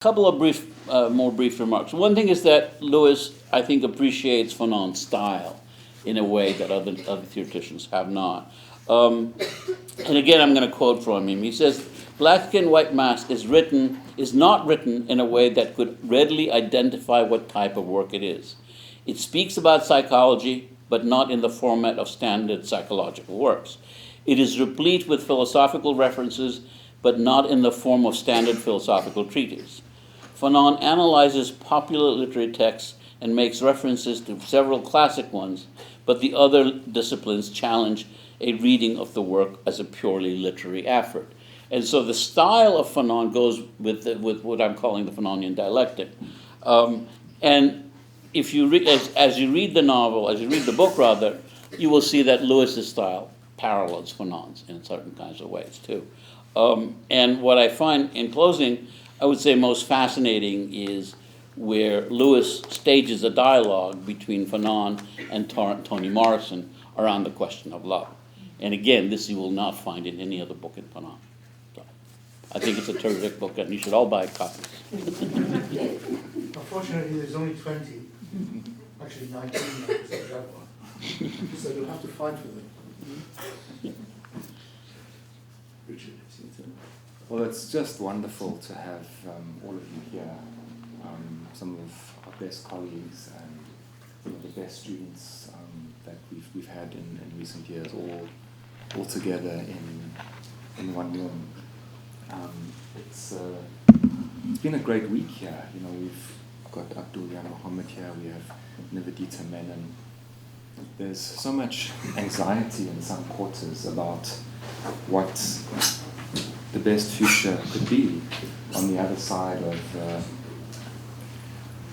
Couple of more brief remarks. One thing is that Lewis, I think, appreciates Fanon's style in a way that other theoreticians have not. And again, I'm going to quote from him. He says, "Black Skin, White Mask is not written in a way that could readily identify what type of work it is. It speaks about psychology, but not in the format of standard psychological works. It is replete with philosophical references, but not in the form of standard philosophical treatises. Fanon analyzes popular literary texts and makes references to several classic ones, but the other disciplines challenge a reading of the work as a purely literary effort." And so the style of Fanon goes with what I'm calling the Fanonian dialectic. And if you as you read the novel, as you read the book rather, you will see that Lewis's style parallels Fanon's in certain kinds of ways too. And what I find, in closing, I would say most fascinating is where Lewis stages a dialogue between Fanon and Toni Morrison around the question of love. And again, this you will not find in any other book in Fanon. So I think it's a terrific book, and you should all buy copies. Unfortunately, there's only 20. Actually, 19 now, because I got one. So you'll have to fight for them. Richard. Well, it's just wonderful to have all of you here, some of our best colleagues and some of the best students that we've had in recent years, all together in one room. It's been a great week here. You know, we've got Abdul, JanMohamed here. We have Nivedita Menon. There's so much anxiety in some quarters about what the best future could be on the other side of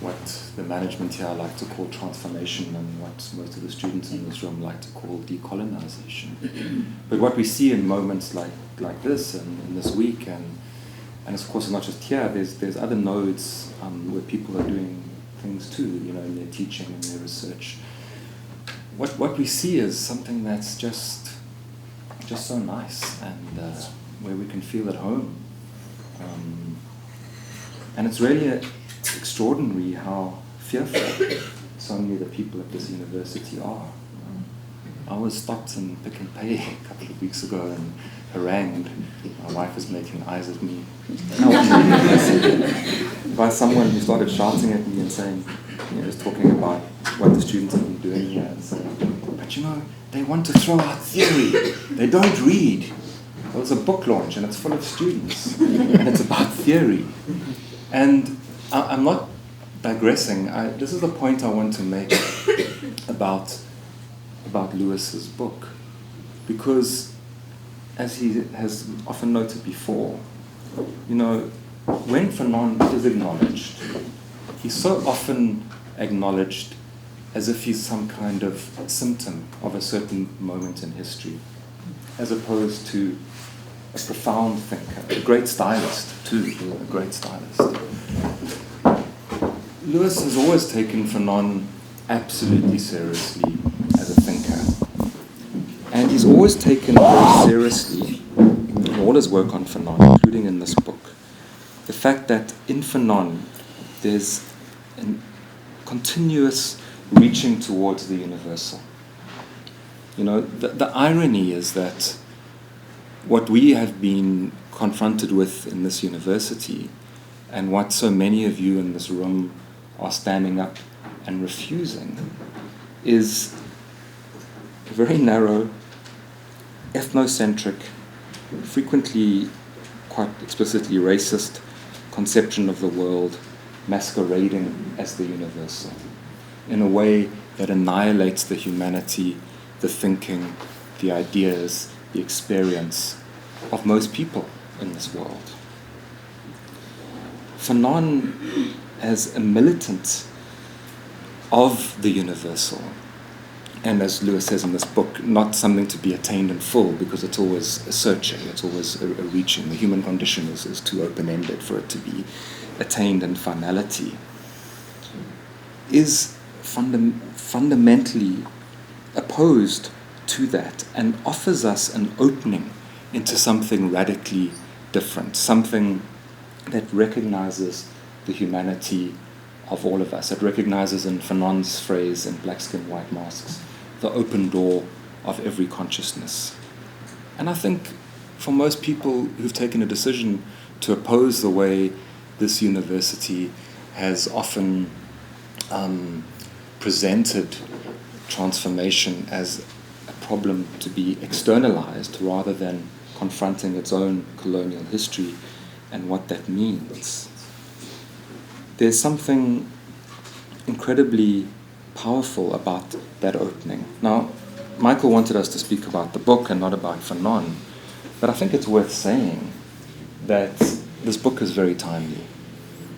what the management here like to call transformation and what most of the students in this room like to call decolonization. But what we see in moments like this and in this week, and of course it's not just here, there's other nodes where people are doing things too, you know, in their teaching and their research. What we see is something that's just so nice and where we can feel at home. And it's really extraordinary how fearful so many of the people at this university are. I was stopped in Pick and Pay a couple of weeks ago and harangued. My wife was making eyes at me by someone who started shouting at me and saying, you know, just talking about what the students have been doing here and saying, but you know, they want to throw out theory. They don't read. It was a book launch and it's full of students and it's about theory. And I'm not digressing. This is the point I want to make about Lewis's book, because as he has often noted before, you know, when Fanon is acknowledged, he's so often acknowledged as if he's some kind of symptom of a certain moment in history, as opposed to a profound thinker, a great stylist too, a great stylist. Lewis has always taken Fanon absolutely seriously as a thinker. And he's always taken very seriously in all his work on Fanon, including in this book, the fact that in Fanon there's a continuous reaching towards the universal. You know, the irony is that what we have been confronted with in this university, and what so many of you in this room are standing up and refusing, is a very narrow, ethnocentric, frequently quite explicitly racist conception of the world masquerading as the universal, in a way that annihilates the humanity, the thinking, the ideas, the experience of most people in this world. Fanon, as a militant of the universal, and as Lewis says in this book, not something to be attained in full, because it's always a searching, it's always a reaching. The human condition is too open-ended for it to be attained in finality, is fundamentally opposed to that and offers us an opening into something radically different, something that recognizes the humanity of all of us. It recognizes, in Fanon's phrase in Black Skin, White Masks, the open door of every consciousness. And I think for most people who've taken a decision to oppose the way this university has often presented transformation as a problem to be externalized rather than confronting its own colonial history and what that means, there's something incredibly powerful about that opening. Now, Michael wanted us to speak about the book and not about Fanon, but I think it's worth saying that this book is very timely.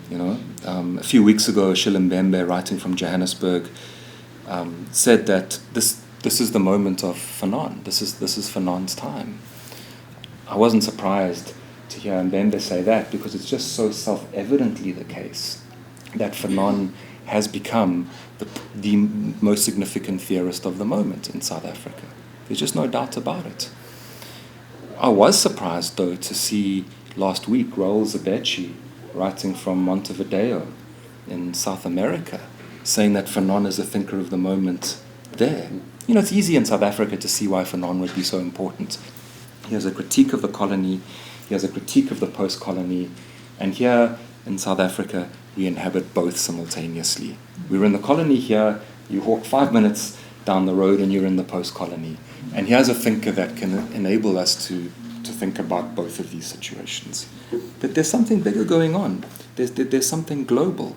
You know, a few weeks ago, Shilimbembe, writing from Johannesburg, said that this is the moment of Fanon. This is Fanon's time. I wasn't surprised to hear Mbembe say that, because it's just so self-evidently the case that Fanon has become the most significant theorist of the moment in South Africa. There's just no doubt about it. I was surprised, though, to see last week Raul Zabechi writing from Montevideo in South America, saying that Fanon is a thinker of the moment there. You know, it's easy in South Africa to see why Fanon would be so important. He has a critique of the colony, he has a critique of the post-colony, and here in South Africa, we inhabit both simultaneously. We're in the colony here, you walk 5 minutes down the road and you're in the post-colony. And here's a thinker that can enable us to think about both of these situations. But there's something bigger going on. There's something global.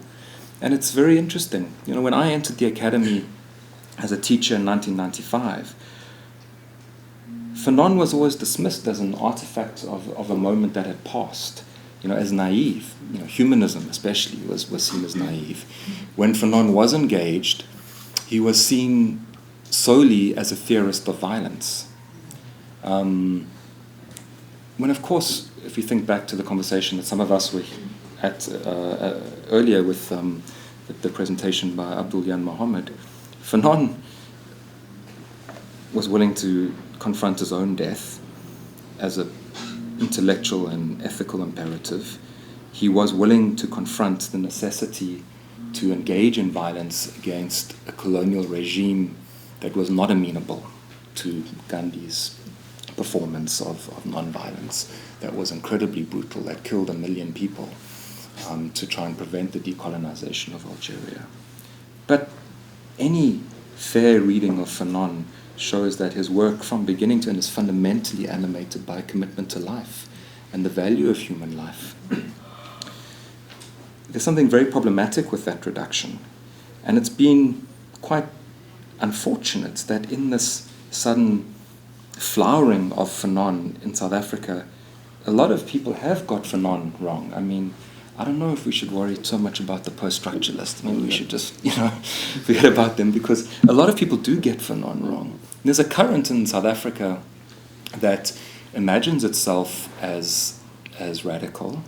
And it's very interesting. You know, when I entered the academy as a teacher in 1995, Fanon was always dismissed as an artifact of a moment that had passed, you know, as naive. You know, humanism especially was seen as naive. When Fanon was engaged, he was seen solely as a theorist of violence. When, of course, if you think back to the conversation that some of us were at earlier with the presentation by Abdul JanMohamed, Fanon was willing to confront his own death as an intellectual and ethical imperative. He was willing to confront the necessity to engage in violence against a colonial regime that was not amenable to Gandhi's performance of non-violence, that was incredibly brutal, that killed 1 million people to try and prevent the decolonization of Algeria. But any fair reading of Fanon shows that his work from beginning to end is fundamentally animated by a commitment to life and the value of human life. There's something very problematic with that reduction, and it's been quite unfortunate that in this sudden flowering of Fanon in South Africa, a lot of people have got Fanon wrong. I mean, I don't know if we should worry so much about the post-structuralists. Maybe we should just, forget about them, because a lot of people do get Fanon wrong. There's a current in South Africa that imagines itself as radical,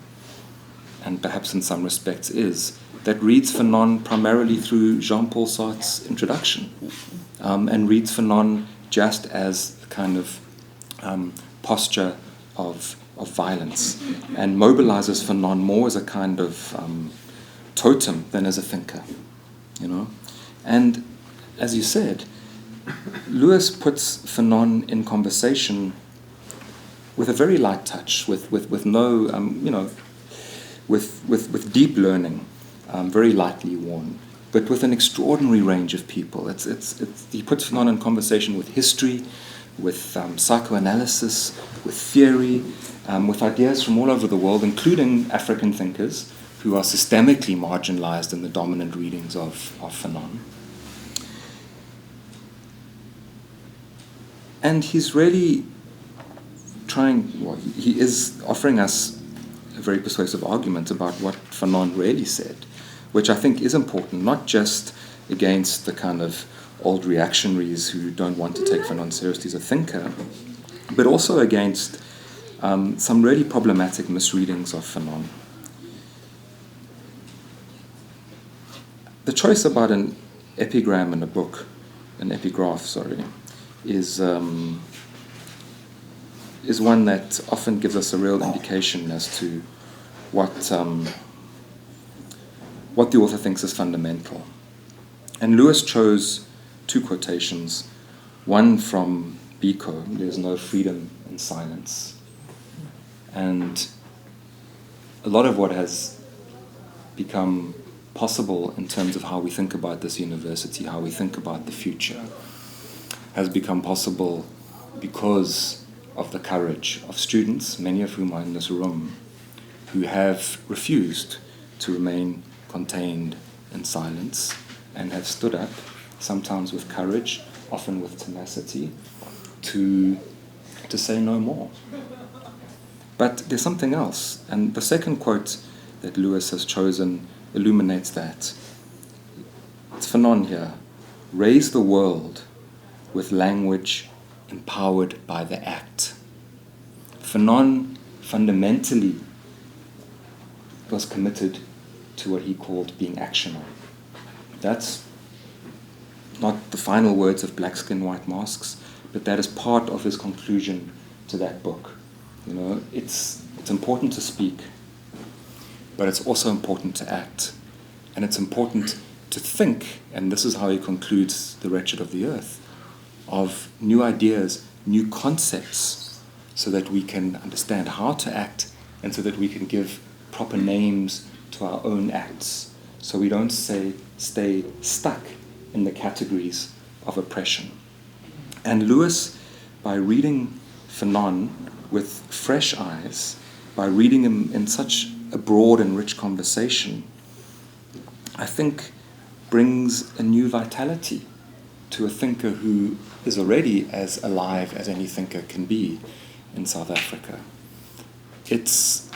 and perhaps in some respects is, that reads Fanon primarily through Jean-Paul Sartre's introduction, and reads Fanon just as a kind of posture of violence, and mobilizes Fanon more as a kind of totem than as a thinker, And as you said, Lewis puts Fanon in conversation with a very light touch, with no, with deep learning, very lightly worn, but with an extraordinary range of people. He puts Fanon in conversation with history, with psychoanalysis, with theory, with ideas from all over the world, including African thinkers who are systemically marginalized in the dominant readings of Fanon. And he's really he is offering us a very persuasive argument about what Fanon really said, which I think is important, not just against the kind of old reactionaries who don't want to take Fanon seriously as a thinker, but also against some really problematic misreadings of Fanon. The choice about an epigram in a book, an epigraph, is one that often gives us a real indication as to what what the author thinks is fundamental. And Lewis chose two quotations, one from Biko, "There's no freedom in silence." And a lot of what has become possible in terms of how we think about this university, how we think about the future, has become possible because of the courage of students, many of whom are in this room, who have refused to remain contained in silence and have stood up, sometimes with courage, often with tenacity, to say no more. But there's something else, and the second quote that Lewis has chosen illuminates that. It's Fanon here. "Raise the world with language empowered by the act." Fanon fundamentally was committed to what he called being actional. That's not the final words of Black Skin, White Masks, but that is part of his conclusion to that book. You know, it's important to speak, but it's also important to act. And it's important to think, and this is how he concludes The Wretched of the Earth, of new ideas, new concepts, so that we can understand how to act and so that we can give proper names to our own acts, so we don't stay stuck in the categories of oppression. And Lewis, by reading Fanon with fresh eyes, by reading him in such a broad and rich conversation, I think brings a new vitality to a thinker who is already as alive as any thinker can be in South Africa. It's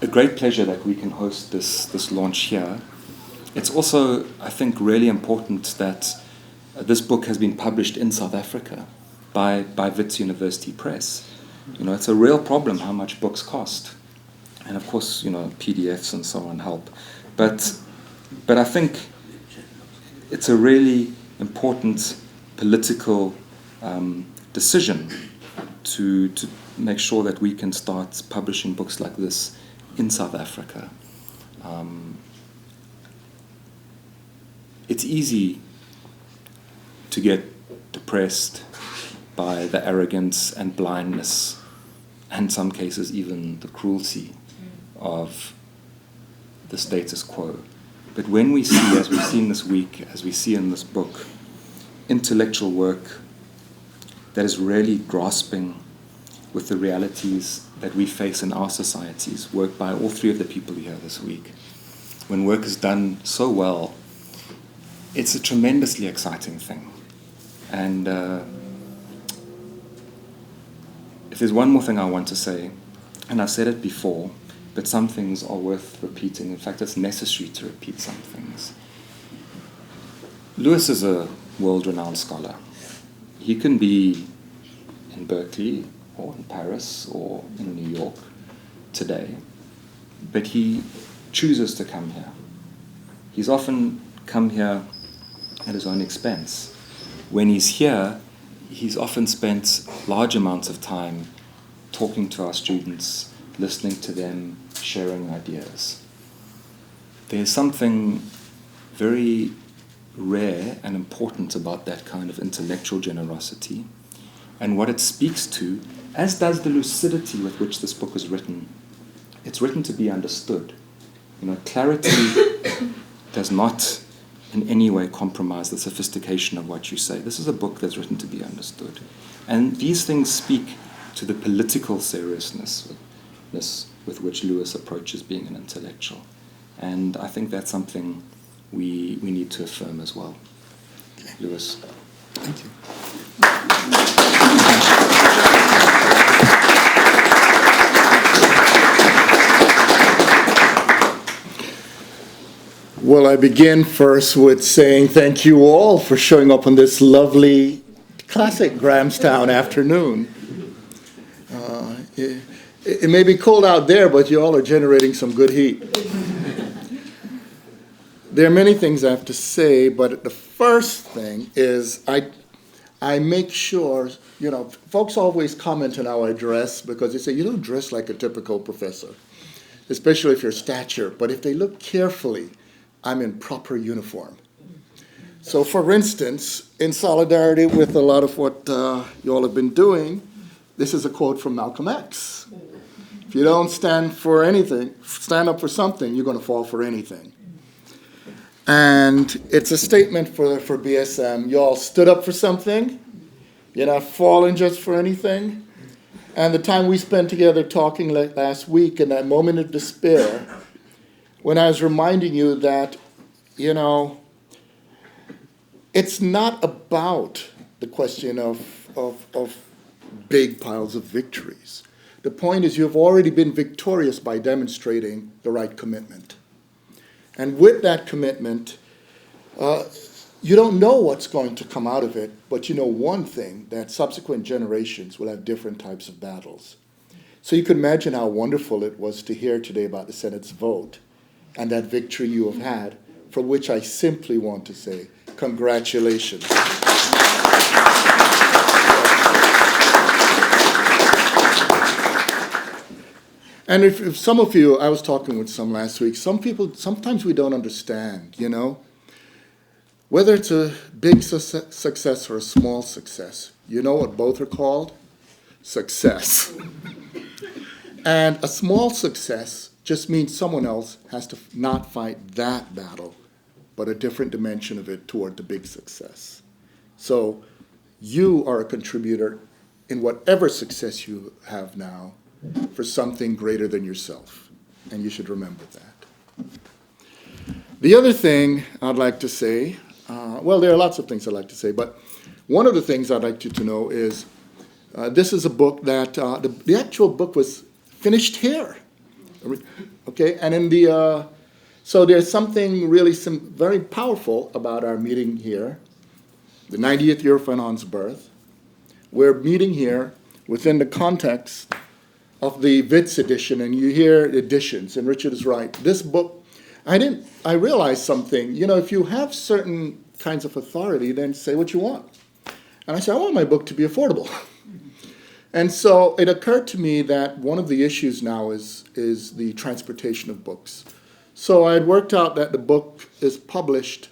a great pleasure that we can host this launch here. It's also, I think, really important that this book has been published in South Africa by Wits University Press. You know, it's a real problem how much books cost. And of course, you know, PDFs and so on help. But I think it's a really important political decision to make sure that we can start publishing books like this in South Africa. It's easy to get depressed by the arrogance and blindness, and in some cases even the cruelty of the status quo. But when we see, as we've seen this week, as we see in this book, intellectual work that is really grasping with the realities that we face in our societies, work by all three of the people here this week, when work is done so well, it's a tremendously exciting thing. And if there's one more thing I want to say, and I've said it before, but some things are worth repeating. In fact, it's necessary to repeat some things. Lewis is a world-renowned scholar. He can be in Berkeley or in Paris or in New York today, but he chooses to come here. He's often come here at his own expense. When he's here, he's often spent large amounts of time talking to our students, listening to them, sharing ideas. There's something very rare and important about that kind of intellectual generosity, and what it speaks to, as does the lucidity with which this book is written. It's written to be understood. You know, clarity does not in any way compromise the sophistication of what you say. This is a book that's written to be understood. And these things speak to the political seriousness with which Lewis approaches being an intellectual. And I think that's something we need to affirm as well. Lewis. Thank you. Well, I begin first with saying thank you all for showing up on this lovely classic Grahamstown afternoon. It may be cold out there, but you all are generating some good heat. There are many things I have to say, but the first thing is I make sure, you know, folks always comment on how I dress because they say, you don't dress like a typical professor. especially if your stature. But if they look carefully, I'm in proper uniform. So for instance, in solidarity with a lot of what you all have been doing, this is a quote from Malcolm X. If you don't stand for anything, stand up for something, you're going to fall for anything. And it's a statement for BSM. You all stood up for something. You're not falling just for anything. And the time we spent together talking like last week in that moment of despair, when I was reminding you that, you know, it's not about the question of big piles of victories. The point is you've already been victorious by demonstrating the right commitment. And with that commitment, you don't know what's going to come out of it, but you know one thing, that subsequent generations will have different types of battles. So you can imagine how wonderful it was to hear today about the Senate's vote and that victory you have had, for which I simply want to say, congratulations. And if some of you, I was talking with some last week, some people, sometimes we don't understand, you know, whether it's a big success or a small success, you know what both are called? Success. And a small success just means someone else has to not fight that battle, but a different dimension of it toward the big success. So you are a contributor in whatever success you have now for something greater than yourself, and you should remember that. The other thing I'd like to say, well, there are lots of things I'd like to say, but one of the things I'd like you to know is this is a book that, the actual book was finished here, okay? And in the, so there's something really very powerful about our meeting here, the 90th year of Fanon's birth. We're meeting here within the context of the Witz edition, and you hear editions, and Richard is right. This book, I realized something, you know, if you have certain kinds of authority, then say what you want. And I said, I want my book to be affordable. And so it occurred to me that one of the issues now is the transportation of books. So I had worked out that the book is published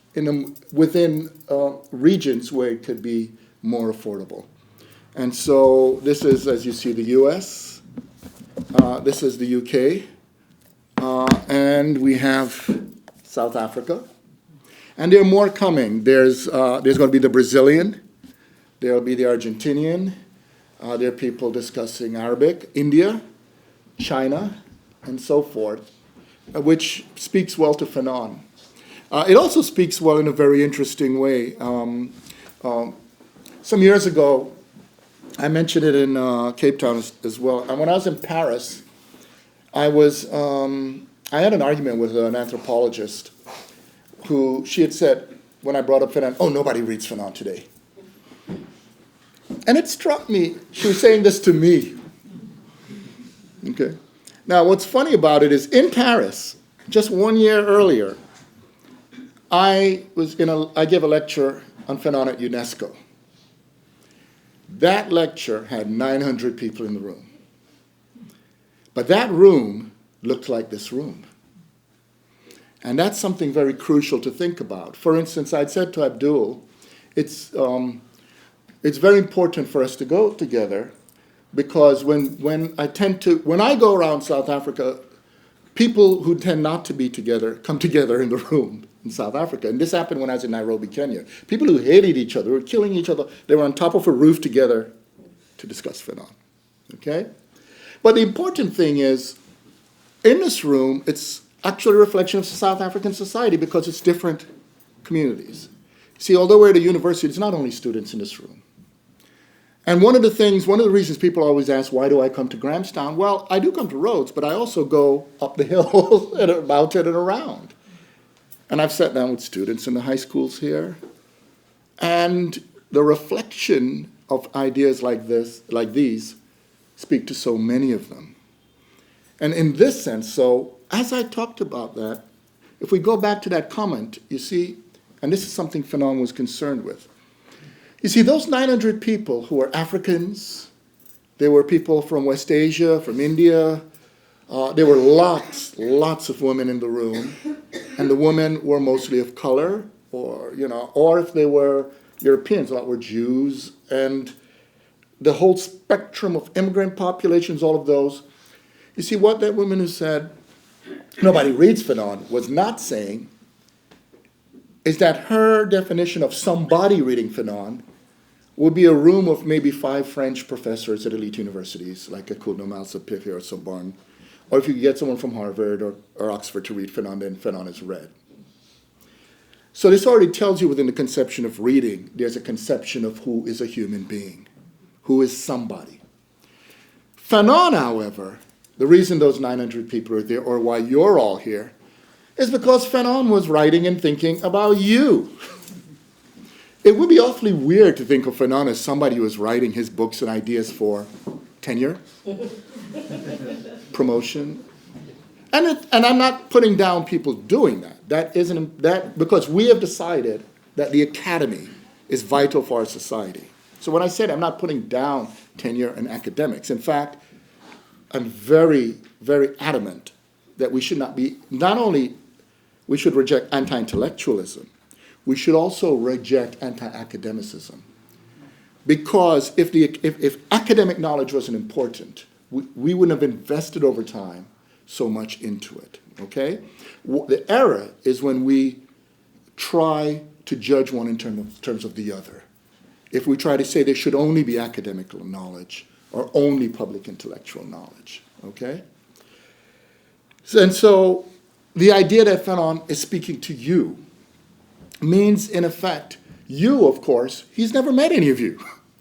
within regions where it could be more affordable. And so this is, as you see, the US. This is the UK, and we have South Africa, and there are more coming. There's going to be the Brazilian, there will be the Argentinian, there are people discussing Arabic, India, China, and so forth, which speaks well to Fanon. It also speaks well in a very interesting way. Some years ago, I mentioned it in Cape Town as well. And when I was in Paris, I had an argument with an anthropologist who she had said, when I brought up Fanon, oh, nobody reads Fanon today. And it struck me, she was saying this to me. Okay. Now, what's funny about it is in Paris, just 1 year earlier, I gave a lecture on Fanon at UNESCO. That lecture had 900 people in the room. But that room looked like this room. And that's something very crucial to think about. For instance, I'd said to Abdul, it's very important for us to go together because when I go around South Africa, people who tend not to be together come together in the room in South Africa. And this happened when I was in Nairobi, Kenya. People who hated each other, were killing each other, they were on top of a roof together to discuss Fanon. Okay? But the important thing is, in this room, it's actually a reflection of South African society because it's different communities. See, although we're at a university, it's not only students in this room. And one of the reasons people always ask, why do I come to Grahamstown? Well, I do come to Rhodes, but I also go up the hill and about it and around. And I've sat down with students in the high schools here. And the reflection of ideas like these, speak to so many of them. And in this sense, so as I talked about that, if we go back to that comment, you see, and this is something Fanon was concerned with. You see, those 900 people who were Africans, they were people from West Asia, from India, There were lots of women in the room, and the women were mostly of color, or if they were Europeans, a lot were Jews, and the whole spectrum of immigrant populations, all of those. You see, what that woman who said, nobody reads Fanon, was not saying is that her definition of somebody reading Fanon would be a room of maybe 5 French professors at elite universities, like a Pithouse or Pithouse or Sorbonne, or if you get someone from Harvard or Oxford to read Fanon, then Fanon is read. So this already tells you within the conception of reading, there's a conception of who is a human being, who is somebody. Fanon, however, the reason those 900 people are there, or why you're all here, is because Fanon was writing and thinking about you. It would be awfully weird to think of Fanon as somebody who was writing his books and ideas for tenure, promotion. And I'm not putting down people doing that. That isn't that because we have decided that the academy is vital for our society. So when I said I'm not putting down tenure and academics, in fact, I'm very, very adamant that we should not only we should reject anti-intellectualism, we should also reject anti-academicism. Because if academic knowledge wasn't important, we wouldn't have invested over time so much into it, okay? The error is when we try to judge one in terms of the other. If we try to say there should only be academic knowledge or only public intellectual knowledge, okay? So the idea that Fanon is speaking to you means, in effect, you, of course, he's never met any of you.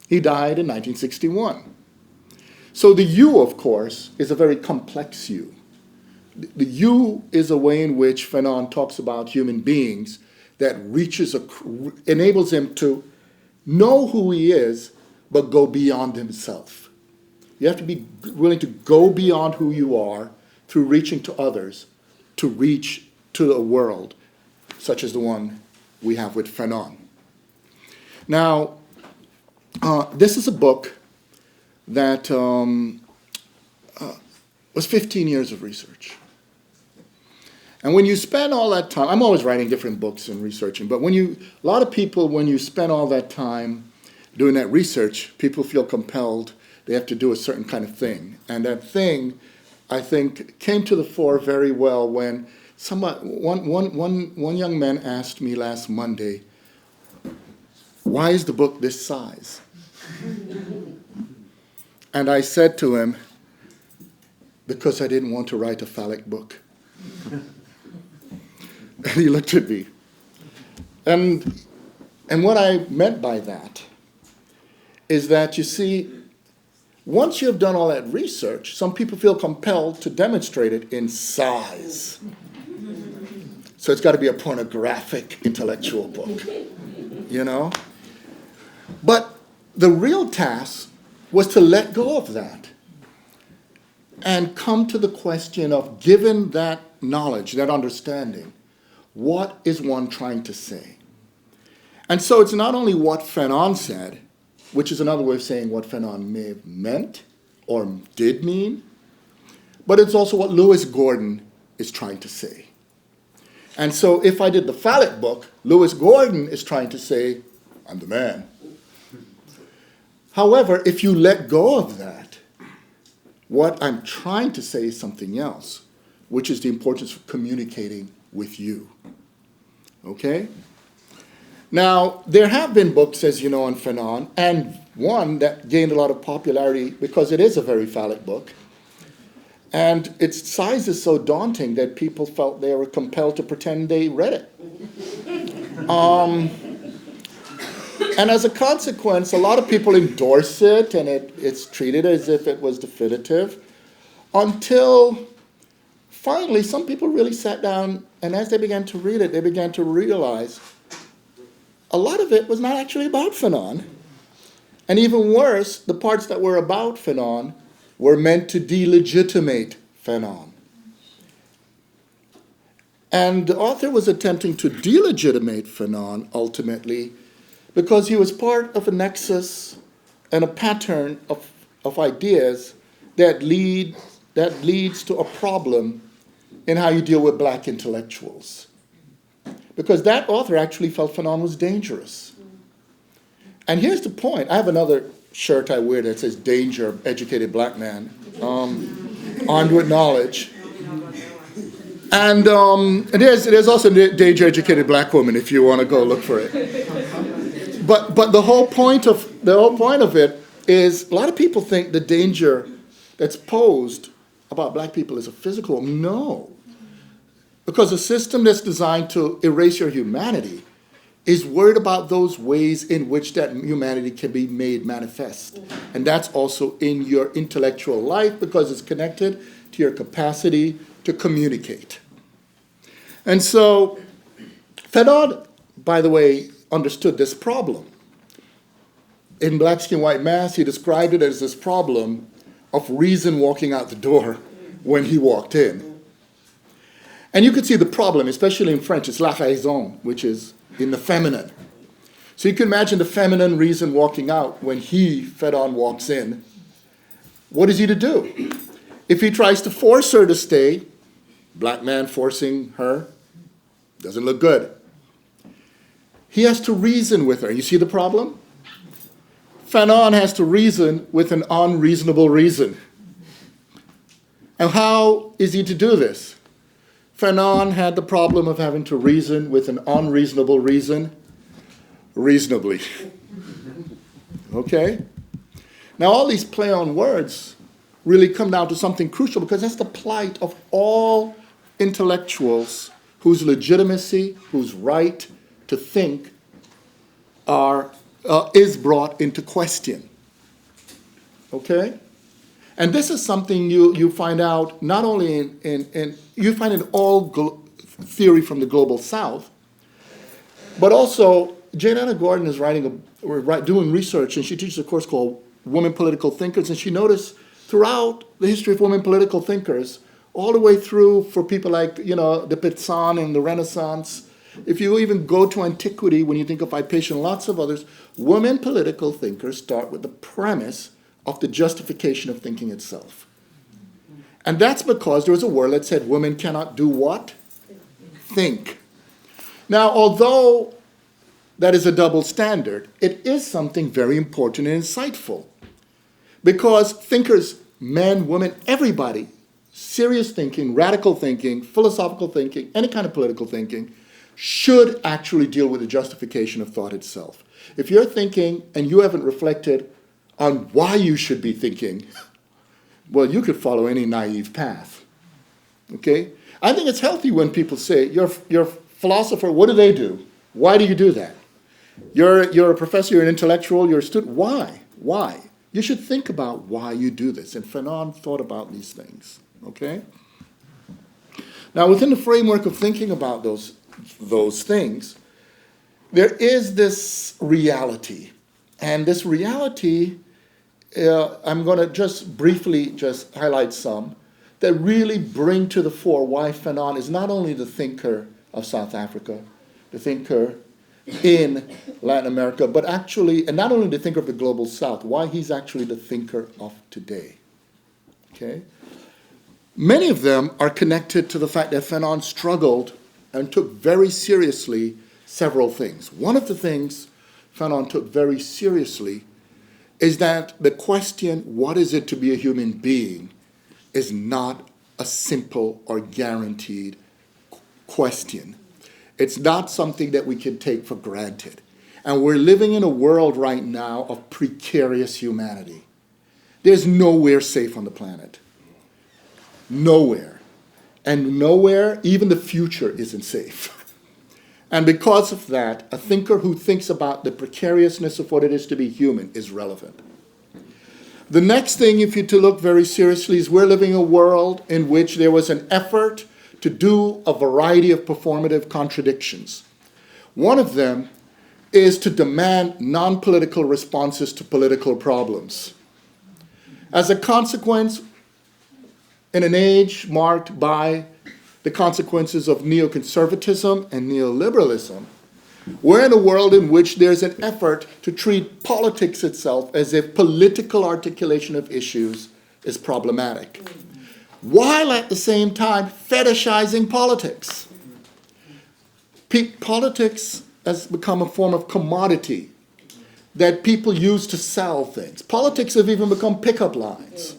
He died in 1961. So the you, of course, is a very complex you. The you is a way in which Fanon talks about human beings that enables him to know who he is, but go beyond himself. You have to be willing to go beyond who you are through reaching to others, to reach to a world such as the one we have with Fanon. Now, this is a book that was 15 years of research. And when you spend all that time, I'm always writing different books and researching, but a lot of people, when you spend all that time doing that research, people feel compelled, they have to do a certain kind of thing. And that thing, I think, came to the fore very well when one young man asked me last Monday, why is the book this size? And I said to him, because I didn't want to write a phallic book. And he looked at me. And what I meant by that is that, you see, once you have done all that research, some people feel compelled to demonstrate it in size. So it's got to be a pornographic intellectual book, you know? But the real task was to let go of that and come to the question of, given that knowledge, that understanding, what is one trying to say? And so it's not only what Fanon said, which is another way of saying what Fanon may have meant or did mean, but it's also what Lewis Gordon is trying to say. And so if I did the phallic book, Lewis Gordon is trying to say, I'm the man. However, if you let go of that, what I'm trying to say is something else, which is the importance of communicating with you. Okay? Now, there have been books, as you know, on Fanon, and one that gained a lot of popularity because it is a very phallic book. And its size is so daunting that people felt they were compelled to pretend they read it. And as a consequence, a lot of people endorse it, and it's treated as if it was definitive, until finally some people really sat down, and as they began to read it, they began to realize a lot of it was not actually about Fanon. And even worse, the parts that were about Fanon were meant to delegitimate Fanon. And the author was attempting to delegitimate Fanon ultimately because he was part of a nexus and a pattern of ideas that lead that leads to a problem in how you deal with black intellectuals. Because that author actually felt Fanon was dangerous. And here's the point. I have another shirt I wear that says "Danger, Educated Black Man," armed with knowledge. And there's also "Danger, Educated Black Woman" if you want to go look for it. But the whole point of it is a lot of people think the danger that's posed about black people is a physical one. No. Because a system that's designed to erase your humanity is worried about those ways in which that humanity can be made manifest. And that's also in your intellectual life because it's connected to your capacity to communicate. And so Fanon, by the way, understood this problem. In Black Skin, White Mass, he described it as this problem of reason walking out the door when he walked in. And you could see the problem, especially in French, it's la raison, which is in the feminine. So you can imagine the feminine reason walking out when he, Fanon, walks in. What is he to do? If he tries to force her to stay, black man forcing her, doesn't look good. He has to reason with her. You see the problem? Fanon has to reason with an unreasonable reason. And how is he to do this? Fanon had the problem of having to reason with an unreasonable reason reasonably. Okay? Now, all these play on words really come down to something crucial because that's the plight of all intellectuals whose legitimacy, whose right to think is brought into question. Okay? And this is something you find out not only you find in all theory from the global south, but also Jane Anna Gordon is doing research, and she teaches a course called Women Political Thinkers, and she noticed throughout the history of women political thinkers, all the way through for people like, the Pithouse and the Renaissance, if you even go to antiquity, when you think of Hypatia and lots of others, women political thinkers start with the premise of the justification of thinking itself. And that's because there was a word that said women cannot do what? Think. Now, although that is a double standard, it is something very important and insightful. Because thinkers, men, women, everybody, serious thinking, radical thinking, philosophical thinking, any kind of political thinking, should actually deal with the justification of thought itself. If you're thinking and you haven't reflected on why you should be thinking, well, you could follow any naive path. Okay? I think it's healthy when people say, you're a philosopher, what do they do? Why do you do that? You're a professor, you're an intellectual, you're a student. Why? Why? You should think about why you do this. And Fanon thought about these things. Okay? Now, within the framework of thinking about those things, there is this reality. And this reality, I'm going to just briefly highlight some that really bring to the fore why Fanon is not only the thinker of South Africa, the thinker in Latin America, but actually, and not only the thinker of the global South, why he's actually the thinker of today. Okay? Many of them are connected to the fact that Fanon struggled and took very seriously several things. One of the things Fanon took very seriously is that the question, what is it to be a human being, is not a simple or guaranteed question. It's not something that we can take for granted. And we're living in a world right now of precarious humanity. There's nowhere safe on the planet. Nowhere. And nowhere, even the future isn't safe. And because of that, a thinker who thinks about the precariousness of what it is to be human is relevant. The next thing, if you're to look very seriously, is we're living in a world in which there was an effort to do a variety of performative contradictions. One of them is to demand non-political responses to political problems. As a consequence, in an age marked by the consequences of neoconservatism and neoliberalism, we're in a world in which there's an effort to treat politics itself as if political articulation of issues is problematic. while at the same time fetishizing politics. Politics has become a form of commodity that people use to sell things. Politics have even become pickup lines.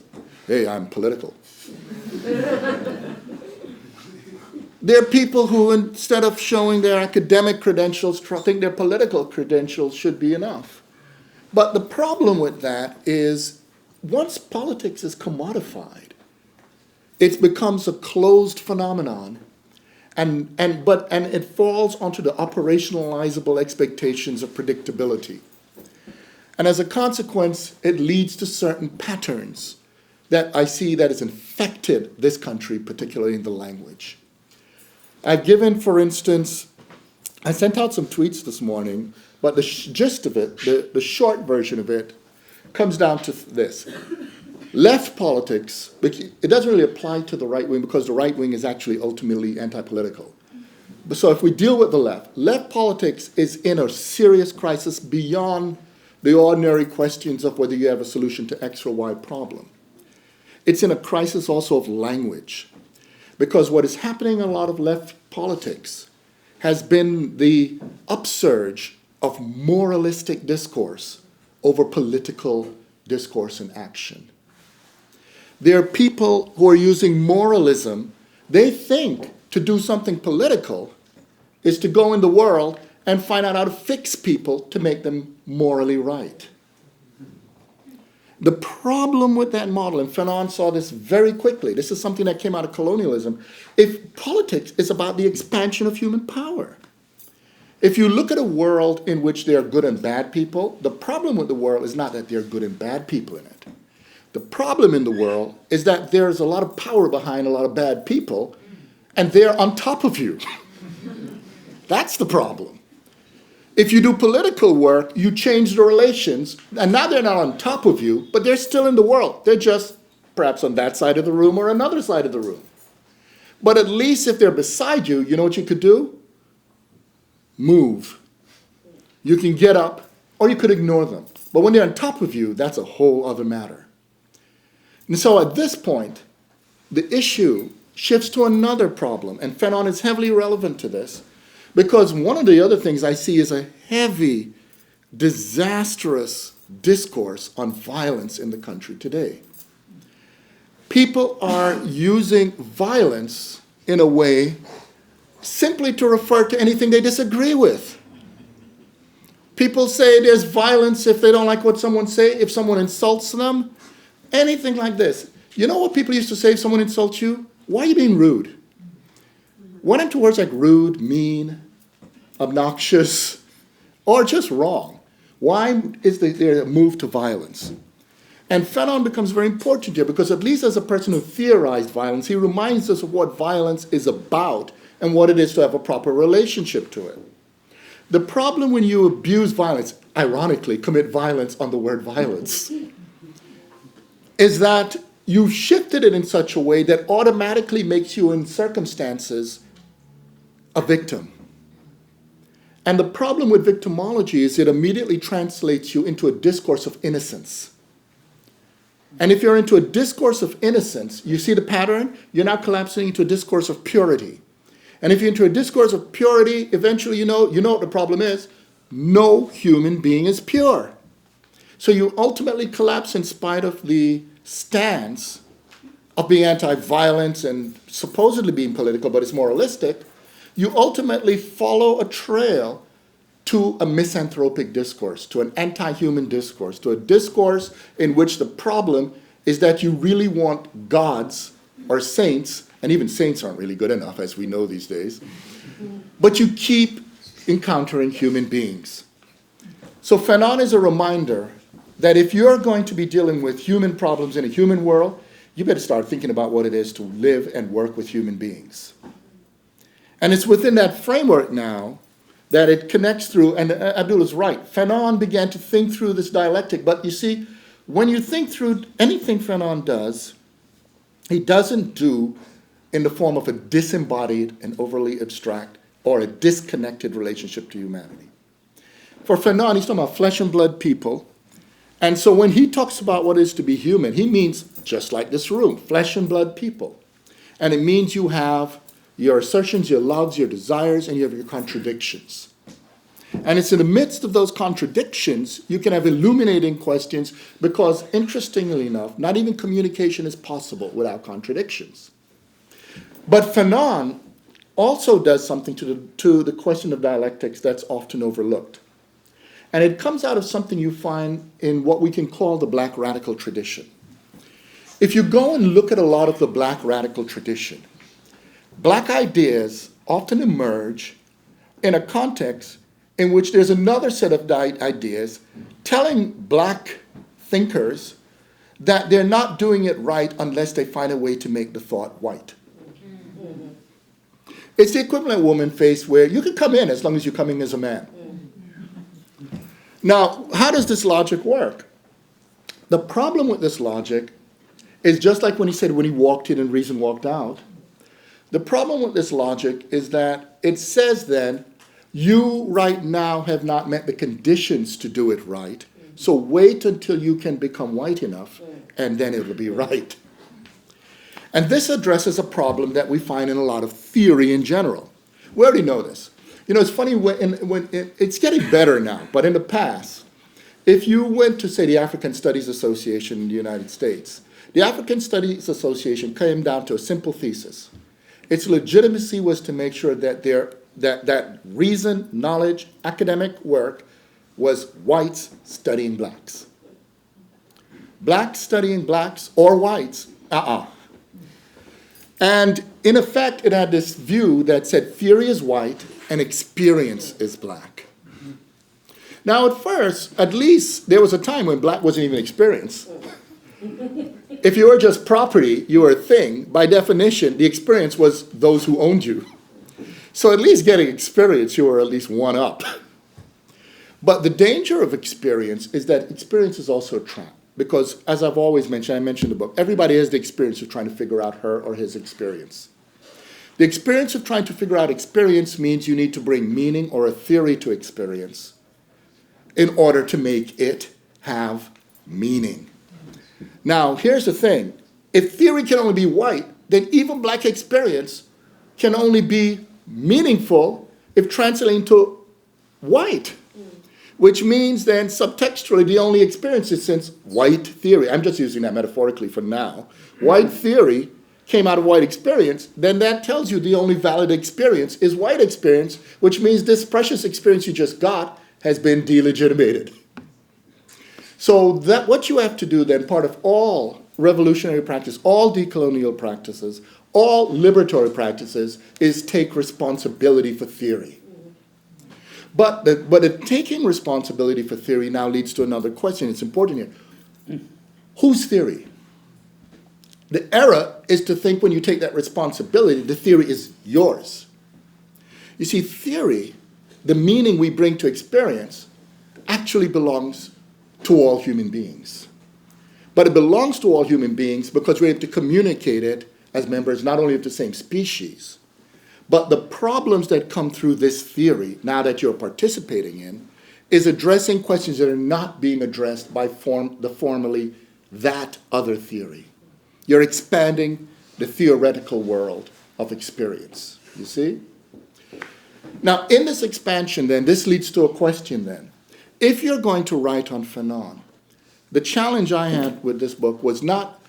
Hey, I'm political. There are people who, instead of showing their academic credentials, think their political credentials should be enough. But the problem with that is, once politics is commodified, it becomes a closed phenomenon, and it falls onto the operationalizable expectations of predictability. And as a consequence, it leads to certain patterns that I see that has infected this country, particularly in the language. I've given, for instance, I sent out some tweets this morning, but the gist of it, the short version of it, comes down to this. Left politics, it doesn't really apply to the right wing because the right wing is actually ultimately anti-political. So if we deal with the left politics is in a serious crisis beyond the ordinary questions of whether you have a solution to X or Y problem. It's in a crisis also of language. Because what is happening in a lot of left politics has been the upsurge of moralistic discourse over political discourse and action. There are people who are using moralism. They think to do something political is to go in the world and find out how to fix people to make them morally right. The problem with that model, and Fanon saw this very quickly, this is something that came out of colonialism, if politics is about the expansion of human power. If you look at a world in which there are good and bad people, the problem with the world is not that there are good and bad people in it. The problem in the world is that there's a lot of power behind a lot of bad people, and they're on top of you. That's the problem. If you do political work, you change the relations, and now they're not on top of you, but they're still in the world. They're just perhaps on that side of the room or another side of the room. But at least if they're beside you, you know what you could do? Move. You can get up, or you could ignore them. But when they're on top of you, that's a whole other matter. And so at this point, the issue shifts to another problem, and Fanon is heavily relevant to this, because one of the other things I see is a heavy, disastrous discourse on violence in the country today. People are using violence in a way simply to refer to anything they disagree with. People say there's violence if they don't like what someone say, if someone insults them, anything like this. You know what people used to say if someone insults you? Why are you being rude? Went into words like rude, mean, obnoxious, or just wrong. Why is there a move to violence? And Fanon becomes very important here because at least as a person who theorized violence, he reminds us of what violence is about and what it is to have a proper relationship to it. The problem when you abuse violence, ironically commit violence on the word violence, is that you've shifted it in such a way that automatically makes you in circumstances a victim. And the problem with victimology is it immediately translates you into a discourse of innocence. And if you're into a discourse of innocence, you see the pattern? You're now collapsing into a discourse of purity. And if you're into a discourse of purity, eventually you know what the problem is. No human being is pure. So you ultimately collapse in spite of the stance of being anti-violence and supposedly being political, but it's moralistic. You ultimately follow a trail to a misanthropic discourse, to an anti-human discourse, to a discourse in which the problem is that you really want gods or saints, and even saints aren't really good enough, as we know these days, but you keep encountering human beings. So Fanon is a reminder that if you're going to be dealing with human problems in a human world, you better start thinking about what it is to live and work with human beings. And it's within that framework now that it connects through, and Abdul is right, Fanon began to think through this dialectic, but you see, when you think through anything Fanon does, he doesn't do in the form of a disembodied and overly abstract or a disconnected relationship to humanity. For Fanon, he's talking about flesh and blood people, and so when he talks about what it is to be human, he means just like this room, flesh and blood people. And it means you have your assertions, your loves, your desires, and you have your contradictions. And it's in the midst of those contradictions you can have illuminating questions because, interestingly enough, not even communication is possible without contradictions. But Fanon also does something to the question of dialectics that's often overlooked. And it comes out of something you find in what we can call the black radical tradition. If you go and look at a lot of the black radical tradition, black ideas often emerge in a context in which there's another set of ideas telling black thinkers that they're not doing it right unless they find a way to make the thought white. It's the equivalent woman face where you can come in as long as you're coming as a man. Now, how does this logic work? The problem with this logic is just like when he said when he walked in and reason walked out. The problem with this logic is that it says then, you right now have not met the conditions to do it right, so wait until you can become white enough, and then it'll be right. And this addresses a problem that we find in a lot of theory in general. We already know this. You know, it's funny, it's getting better now, but in the past, if you went to, say, the African Studies Association in the United States, the African Studies Association came down to a simple thesis. Its legitimacy was to make sure that that reason, knowledge, academic work was whites studying blacks. Blacks studying blacks or whites, And in effect, it had this view that said theory is white and experience is black. Now, at first, at least there was a time when black wasn't even experience. If you were just property, you were a thing. By definition, the experience was those who owned you. So at least getting experience, you were at least one up. But the danger of experience is that experience is also a trap. Because, as I've always mentioned, I mentioned in the book, everybody has the experience of trying to figure out her or his experience. The experience of trying to figure out experience means you need to bring meaning or a theory to experience in order to make it have meaning. Now, here's the thing. If theory can only be white, then even black experience can only be meaningful if translated into white. Which means then subtextually the only experience is since white theory, I'm just using that metaphorically for now, white theory came out of white experience, then that tells you the only valid experience is white experience, which means this precious experience you just got has been delegitimated. So that what you have to do then, part of all revolutionary practice, all decolonial practices, all liberatory practices, is take responsibility for theory. But taking responsibility for theory now leads to another question. It's important here. Whose theory? The error is to think when you take that responsibility, the theory is yours. You see, theory, the meaning we bring to experience, actually belongs to all human beings. But it belongs to all human beings because we have to communicate it as members not only of the same species, but the problems that come through this theory, now that you're participating in, is addressing questions that are not being addressed by the formally that other theory. You're expanding the theoretical world of experience, you see? Now, in this expansion, then, this leads to a question, then. If you're going to write on Fanon, the challenge I had with this book was not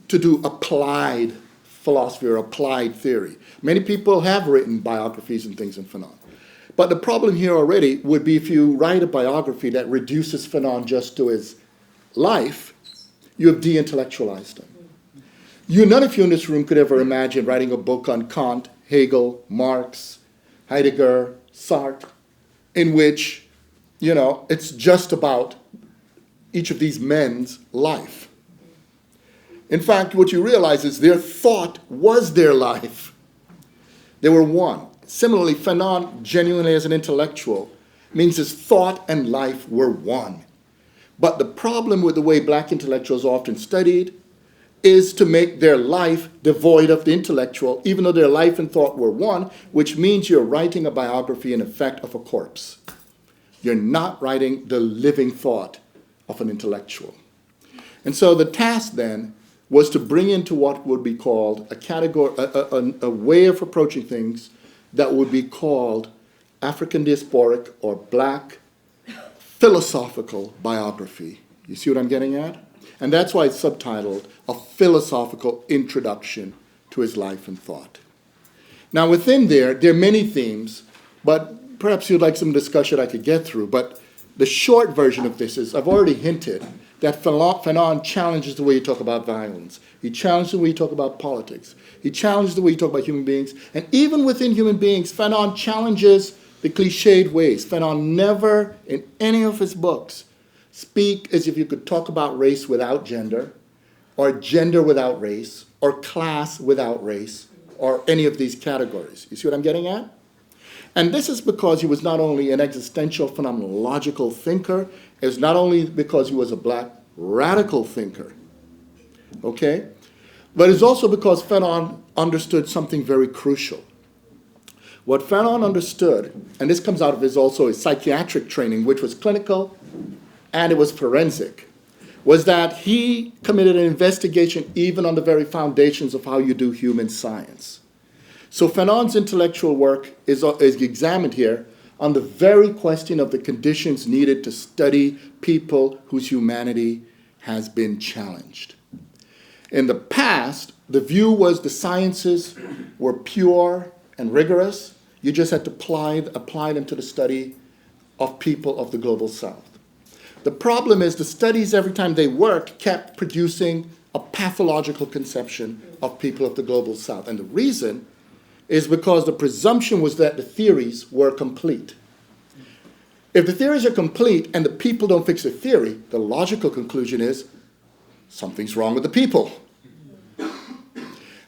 to do applied philosophy or applied theory. Many people have written biographies and things in Fanon. But the problem here already would be if you write a biography that reduces Fanon just to his life, you have de-intellectualized him. None of you in this room could ever imagine writing a book on Kant, Hegel, Marx, Heidegger, Sartre, in which, it's just about each of these men's life. In fact, what you realize is their thought was their life. They were one. Similarly, Fanon, genuinely as an intellectual, means his thought and life were one. But the problem with the way black intellectuals are often studied is to make their life devoid of the intellectual, even though their life and thought were one, which means you're writing a biography in effect of a corpse. You're not writing the living thought of an intellectual. And so the task then was to bring into what would be called a category, a way of approaching things that would be called African diasporic or black philosophical biography. You see what I'm getting at? And that's why it's subtitled A Philosophical Introduction to His Life and Thought. Now within there are many themes, but perhaps you'd like some discussion I could get through. But the short version of this is, I've already hinted, that Fanon challenges the way you talk about violence. He challenges the way you talk about politics. He challenges the way you talk about human beings. And even within human beings, Fanon challenges the cliched ways. Fanon never, in any of his books, speak as if you could talk about race without gender, or gender without race, or class without race, or any of these categories. You see what I'm getting at? And this is because he was not only an existential phenomenological thinker, it's not only because he was a black radical thinker, okay? But it's also because Fanon understood something very crucial. What Fanon understood, and this comes out of his psychiatric training, which was clinical and it was forensic, was that he committed an investigation even on the very foundations of how you do human science. So Fanon's intellectual work is examined here on the very question of the conditions needed to study people whose humanity has been challenged. In the past, the view was the sciences were pure and rigorous. You just had to apply them to the study of people of the global south. The problem is the studies, every time they worked, kept producing a pathological conception of people of the global south. And the reason is because the presumption was that the theories were complete. If the theories are complete and the people don't fix the theory, the logical conclusion is something's wrong with the people.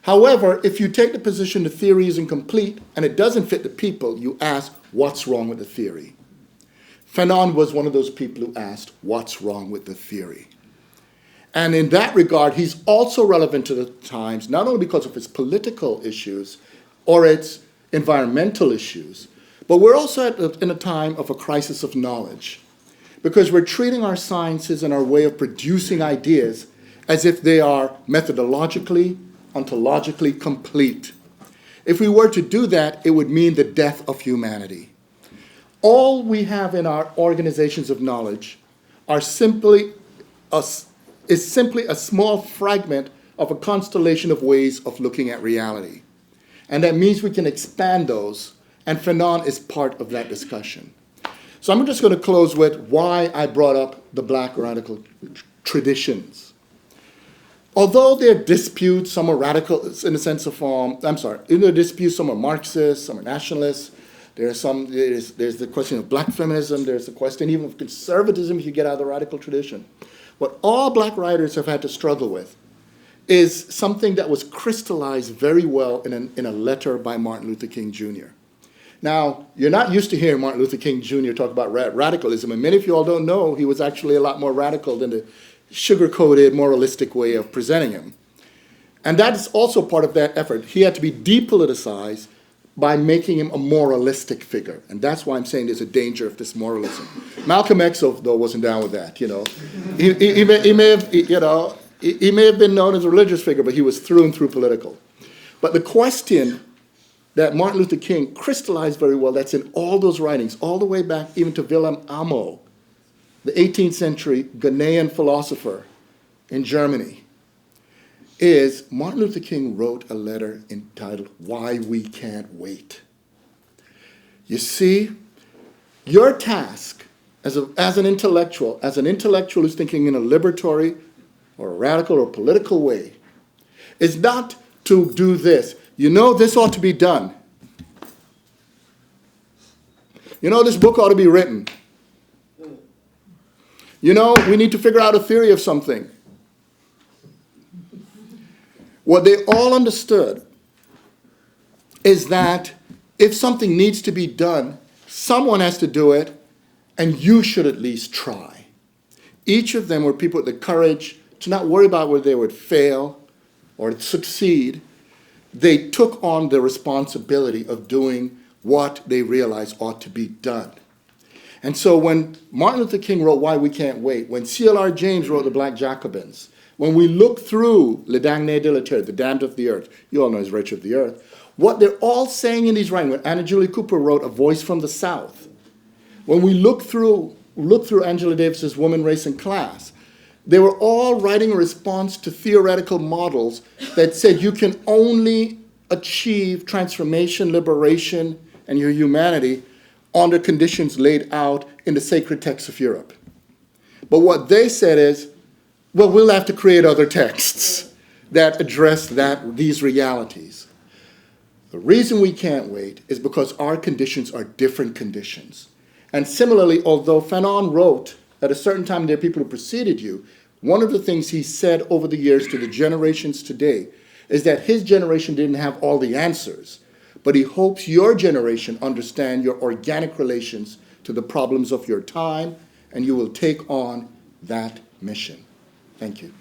However, if you take the position the theory is incomplete and it doesn't fit the people, you ask, what's wrong with the theory? Fanon was one of those people who asked, what's wrong with the theory? And in that regard, he's also relevant to the times, not only because of its political issues or its environmental issues, but we're also in a time of a crisis of knowledge, because we're treating our sciences and our way of producing ideas as if they are methodologically, ontologically complete. If we were to do that, it would mean the death of humanity. All we have in our organizations of knowledge is simply a small fragment of a constellation of ways of looking at reality. And that means we can expand those, and Fanon is part of that discussion. So I'm just going to close with why I brought up the black radical traditions. Although there are disputes, some are radical in the sense of, in the disputes, some are Marxists, some are nationalists. There's the question of black feminism, there's the question even of conservatism if you get out of the radical tradition. What all black writers have had to struggle with is something that was crystallized very well in a letter by Martin Luther King Jr. Now, you're not used to hearing Martin Luther King Jr. talk about radicalism, and many of you all don't know he was actually a lot more radical than the sugar-coated, moralistic way of presenting him. And that is also part of that effort. He had to be depoliticized by making him a moralistic figure. And that's why I'm saying there's a danger of this moralism. Malcolm X, though, wasn't down with that, you know. He may have been known as a religious figure, but he was through and through political. But the question that Martin Luther King crystallized very well, that's in all those writings, all the way back even to Wilhelm Amo, the 18th century Ghanaian philosopher in Germany, is Martin Luther King wrote a letter entitled, Why We Can't Wait. You see, your task as an intellectual who's thinking in a liberatory or a radical or political way, is not to do this. You know, this ought to be done. You know, this book ought to be written. You know, we need to figure out a theory of something. What they all understood is that if something needs to be done, someone has to do it, and you should at least try. Each of them were people with the courage to not worry about whether they would fail or succeed. They took on the responsibility of doing what they realized ought to be done. And so when Martin Luther King wrote Why We Can't Wait, when C.L.R. James wrote The Black Jacobins, when we look through Le Damné de la Terre, the damned of the earth, you all know he's rich of the earth, what they're all saying in these writings, when Anna Julia Cooper wrote A Voice from the South, when we look through Angela Davis's Woman, Race, and Class, they were all writing a response to theoretical models that said you can only achieve transformation, liberation, and your humanity under conditions laid out in the sacred texts of Europe. But what they said is, well, we'll have to create other texts that address these realities. The reason we can't wait is because our conditions are different conditions. And similarly, although Fanon wrote at a certain time, there are people who preceded you, one of the things he said over the years to the generations today is that his generation didn't have all the answers, but he hopes your generation understand your organic relations to the problems of your time, and you will take on that mission. Thank you.